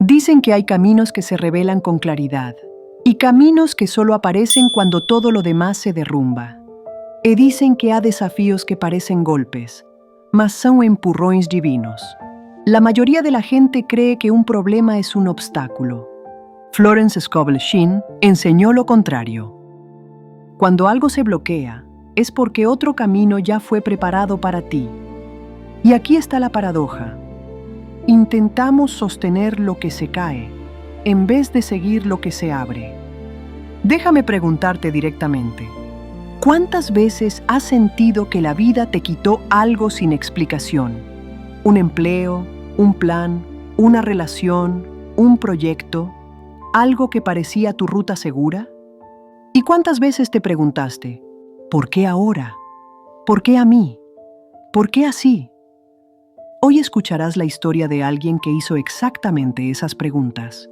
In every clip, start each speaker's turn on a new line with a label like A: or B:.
A: Dicen que hay caminos que se revelan con claridad y caminos que solo aparecen cuando todo lo demás se derrumba. E dicen que há desafíos que parecen golpes, mas são empurrões divinos. La mayoría de la gente cree que un problema es un obstáculo. Florence Scovel Shinn enseñó lo contrario. Cuando algo se bloquea, es porque otro camino ya fue preparado para ti. Y aquí está la paradoja. Intentamos sostener lo que se cae, en vez de seguir lo que se abre. Déjame preguntarte directamente. ¿Cuántas veces has sentido que la vida te quitó algo sin explicación? Un empleo, un plan, una relación, un proyecto, algo que parecía tu ruta segura. ¿Y cuántas veces te preguntaste, ¿por qué ahora? ¿Por qué a mí? ¿Por qué así? Hoy escucharás la historia de alguien que hizo exactamente esas preguntas.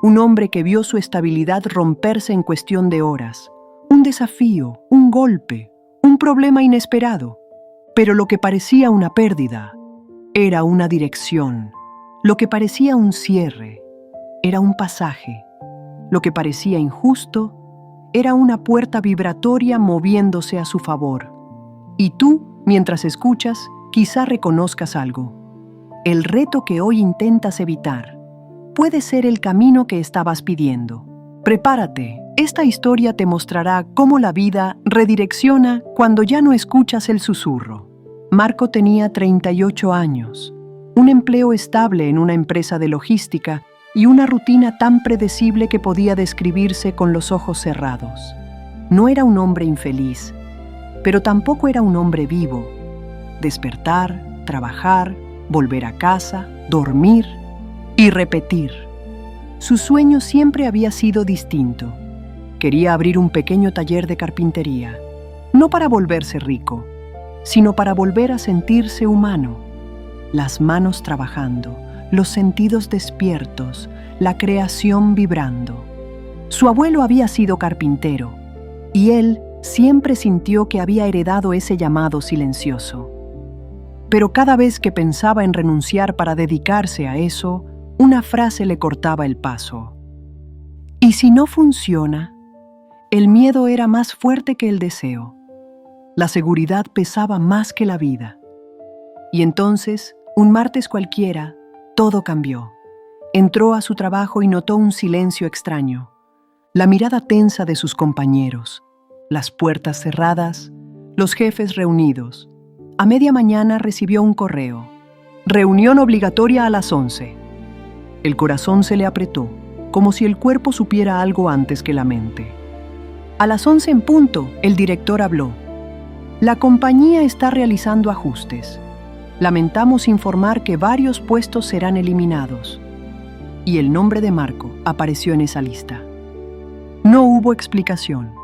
A: Un hombre que vio su estabilidad romperse en cuestión de horas. Un desafío, un golpe, un problema inesperado. Pero lo que parecía una pérdida era una dirección. Lo que parecía un cierre era un pasaje. Lo que parecía injusto era una puerta vibratoria moviéndose a su favor. Y tú, mientras escuchas, quizá reconozcas algo. El reto que hoy intentas evitar puede ser el camino que estabas pidiendo. Prepárate, esta historia te mostrará cómo la vida redirecciona cuando ya no escuchas el susurro. Marco tenía 38 años, un empleo estable en una empresa de logística y una rutina tan predecible que podía describirse con los ojos cerrados. No era un hombre infeliz, pero tampoco era un hombre vivo. Despertar, trabajar, volver a casa, dormir y repetir. Su sueño siempre había sido distinto. Quería abrir un pequeño taller de carpintería, no para volverse rico, sino para volver a sentirse humano. Las manos trabajando, los sentidos despiertos, la creación vibrando. Su abuelo había sido carpintero, y él siempre sintió que había heredado ese llamado silencioso. Pero cada vez que pensaba en renunciar para dedicarse a eso, una frase le cortaba el paso. ¿Y si no funciona? El miedo era más fuerte que el deseo. La seguridad pesaba más que la vida. Y entonces, un martes cualquiera, todo cambió. Entró a su trabajo y notó un silencio extraño. La mirada tensa de sus compañeros, las puertas cerradas, los jefes reunidos. A media mañana recibió un correo. Reunión obligatoria a las 11. El corazón se le apretó, como si el cuerpo supiera algo antes que la mente. A las 11 en punto, el director habló. La compañía está realizando ajustes. Lamentamos informar que varios puestos serán eliminados. Y el nombre de Marco apareció en esa lista. No hubo explicación.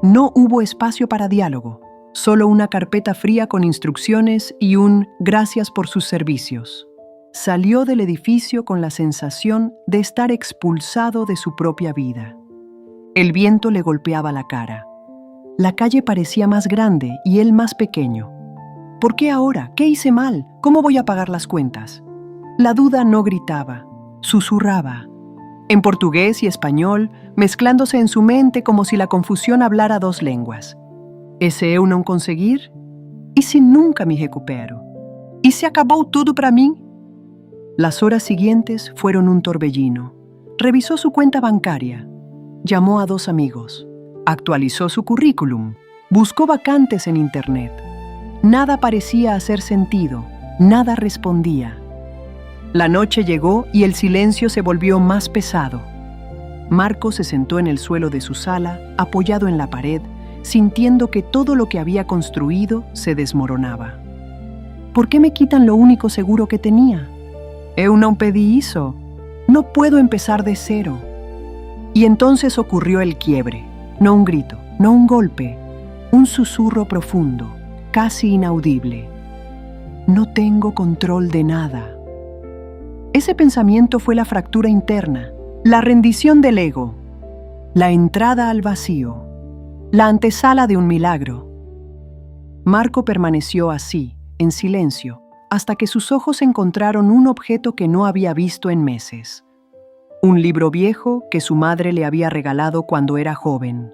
A: No hubo espacio para diálogo. Solo una carpeta fría con instrucciones y un gracias por sus servicios. Salió del edificio con la sensación de estar expulsado de su propia vida. El viento le golpeaba la cara. La calle parecía más grande y él más pequeño. ¿Por qué ahora? ¿Qué hice mal? ¿Cómo voy a pagar las cuentas? La duda no gritaba, susurraba. En portugués y español, mezclándose en su mente como si la confusión hablara dos lenguas. ¿Ese eu não conseguir? ¿Y si nunca me recupero? ¿Y se acabó todo para mí? Las horas siguientes fueron un torbellino. Revisó su cuenta bancaria. Llamó a 2 amigos. Actualizó su currículum. Buscó vacantes en internet. Nada parecía hacer sentido. Nada respondía. La noche llegó y el silencio se volvió más pesado. Marco se sentó en el suelo de su sala, apoyado en la pared, sintiendo que todo lo que había construido se desmoronaba. ¿Por qué me quitan lo único seguro que tenía? Eu não pedi isso. No puedo empezar de cero. Y entonces ocurrió el quiebre. No un grito, no un golpe, un susurro profundo, casi inaudible. No tengo control de nada. Ese pensamiento fue la fractura interna, la rendición del ego, la entrada al vacío, la antesala de un milagro. Marco permaneció así, en silencio, hasta que sus ojos encontraron un objeto que no había visto en meses. Un libro viejo que su madre le había regalado cuando era joven.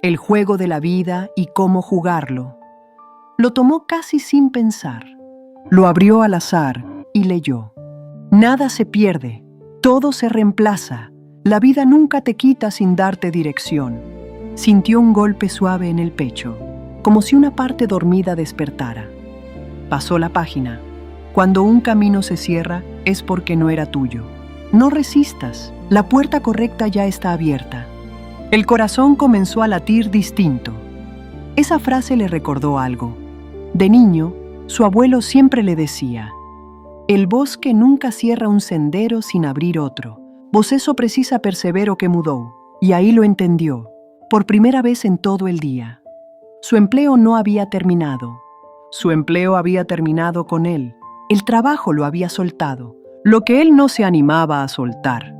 A: El juego de la vida y cómo jugarlo. Lo tomó casi sin pensar. Lo abrió al azar y leyó. Nada se pierde, todo se reemplaza. La vida nunca te quita sin darte dirección. Sintió un golpe suave en el pecho, como si una parte dormida despertara. Pasó la página. Cuando un camino se cierra, es porque no era tuyo. No resistas, la puerta correcta ya está abierta. El corazón comenzó a latir distinto. Esa frase le recordó algo. De niño, su abuelo siempre le decía: el bosque nunca cierra un sendero sin abrir otro. Vos eso precisa persevero que mudó. Y ahí lo entendió, por primera vez en todo el día. Su empleo no había terminado. Su empleo había terminado con él. El trabajo lo había soltado, lo que él no se animaba a soltar.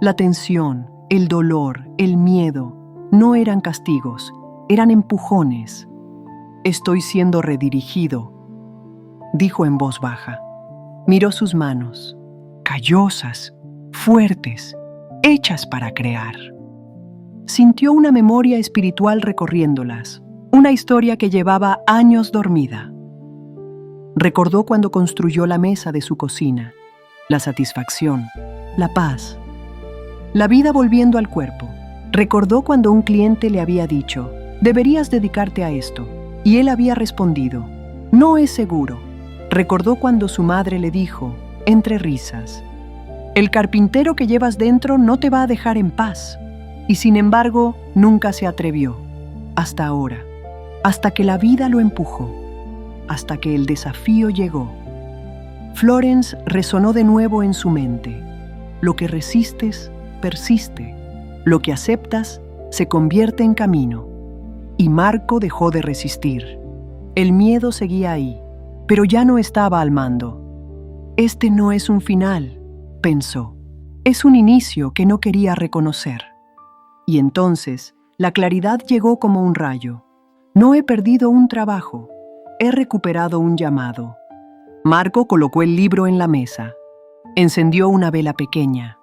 A: La tensión, el dolor, el miedo, no eran castigos, eran empujones. Estoy siendo redirigido, dijo en voz baja. Miró sus manos, callosas, fuertes, hechas para crear. Sintió una memoria espiritual recorriéndolas, una historia que llevaba años dormida. Recordó cuando construyó la mesa de su cocina, la satisfacción, la paz, la vida volviendo al cuerpo. Recordó cuando un cliente le había dicho: deberías dedicarte a esto, y él había respondido: no es seguro. Recordó cuando su madre le dijo, entre risas: el carpintero que llevas dentro no te va a dejar en paz. Y sin embargo, nunca se atrevió, hasta ahora, hasta que la vida lo empujó, hasta que el desafío llegó. Florence resonó de nuevo en su mente. Lo que resistes, persiste. Lo que aceptas, se convierte en camino. Y Marco dejó de resistir. El miedo seguía ahí, pero ya no estaba al mando. Este no es un final, pensó. Es un inicio que no quería reconocer. Y entonces, la claridad llegó como un rayo. No he perdido un trabajo, he recuperado un llamado. Marco colocó el libro en la mesa. Encendió una vela pequeña.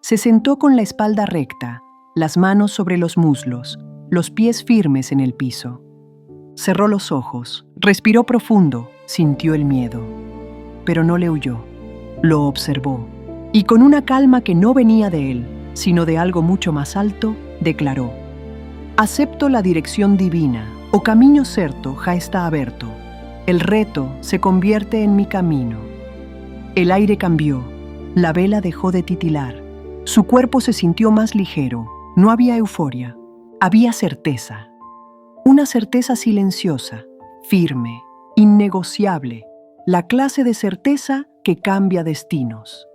A: Se sentó con la espalda recta, las manos sobre los muslos, los pies firmes en el piso. Cerró los ojos, respiró profundo, sintió el miedo. Pero no le huyó. Lo observó. Y con una calma que no venía de él, sino de algo mucho más alto, declaró: acepto la dirección divina, o camino certo ja está aberto. El reto se convierte en mi camino. El aire cambió, la vela dejó de titilar, su cuerpo se sintió más ligero, no había euforia, había certeza. Una certeza silenciosa, firme, innegociable, la clase de certeza que cambia destinos.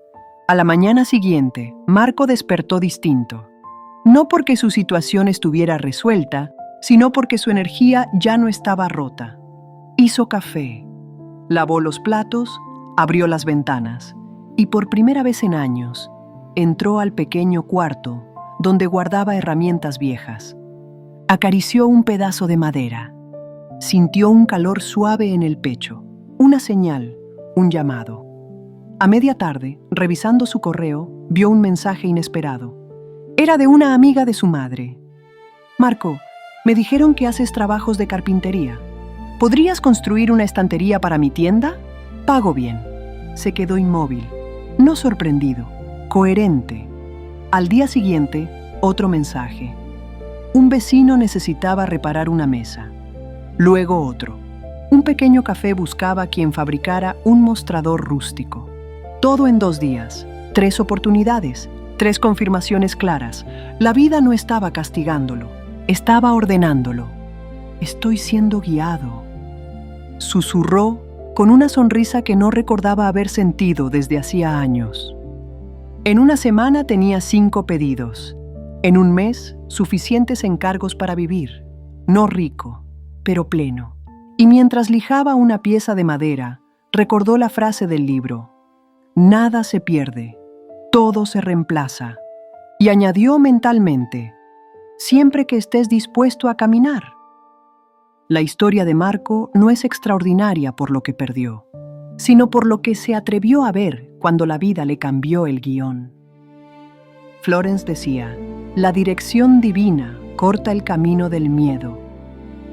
A: A la mañana siguiente, Marco despertó distinto. No porque su situación estuviera resuelta, sino porque su energía ya no estaba rota. Hizo café, lavó los platos, abrió las ventanas y por primera vez en años entró al pequeño cuarto donde guardaba herramientas viejas. Acarició un pedazo de madera. Sintió un calor suave en el pecho, una señal, un llamado. A media tarde, revisando su correo, vio un mensaje inesperado. Era de una amiga de su madre. Marco, me dijeron que haces trabajos de carpintería. ¿Podrías construir una estantería para mi tienda? Pago bien. Se quedó inmóvil, no sorprendido, coherente. Al día siguiente, otro mensaje. Un vecino necesitaba reparar una mesa. Luego otro. Un pequeño café buscaba quien fabricara un mostrador rústico. Todo en 2 días, 3 oportunidades, 3 confirmaciones claras. La vida no estaba castigándolo, estaba ordenándolo. Estoy siendo guiado, susurró con una sonrisa que no recordaba haber sentido desde hacía años. En una semana tenía 5 pedidos. En un mes, suficientes encargos para vivir. No rico, pero pleno. Y mientras lijaba una pieza de madera, recordó la frase del libro: nada se pierde, todo se reemplaza. Y añadió mentalmente: siempre que estés dispuesto a caminar. La historia de Marco no es extraordinaria por lo que perdió, sino por lo que se atrevió a ver cuando la vida le cambió el guión. Florence decía, la dirección divina corta el camino del miedo.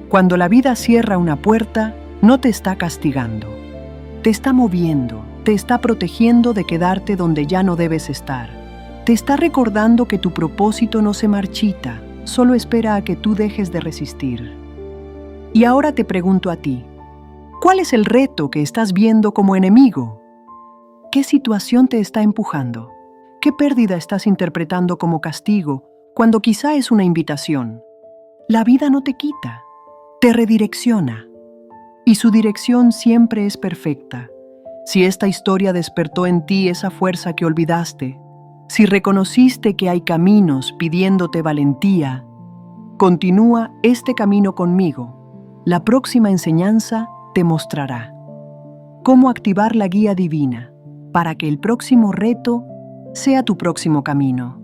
A: Cuando la vida cierra una puerta, no te está castigando. Te está moviendo, te está protegiendo de quedarte donde ya no debes estar. Te está recordando que tu propósito no se marchita, solo espera a que tú dejes de resistir. Y ahora te pregunto a ti, ¿cuál es el reto que estás viendo como enemigo? ¿Qué situación te está empujando? ¿Qué pérdida estás interpretando como castigo cuando quizá es una invitación? La vida no te quita, te redirecciona. Y su dirección siempre es perfecta. Si esta historia despertó en ti esa fuerza que olvidaste, si reconociste que hay caminos pidiéndote valentía, continúa este camino conmigo. La próxima enseñanza te mostrará cómo activar la guía divina para que el próximo reto sea tu próximo camino.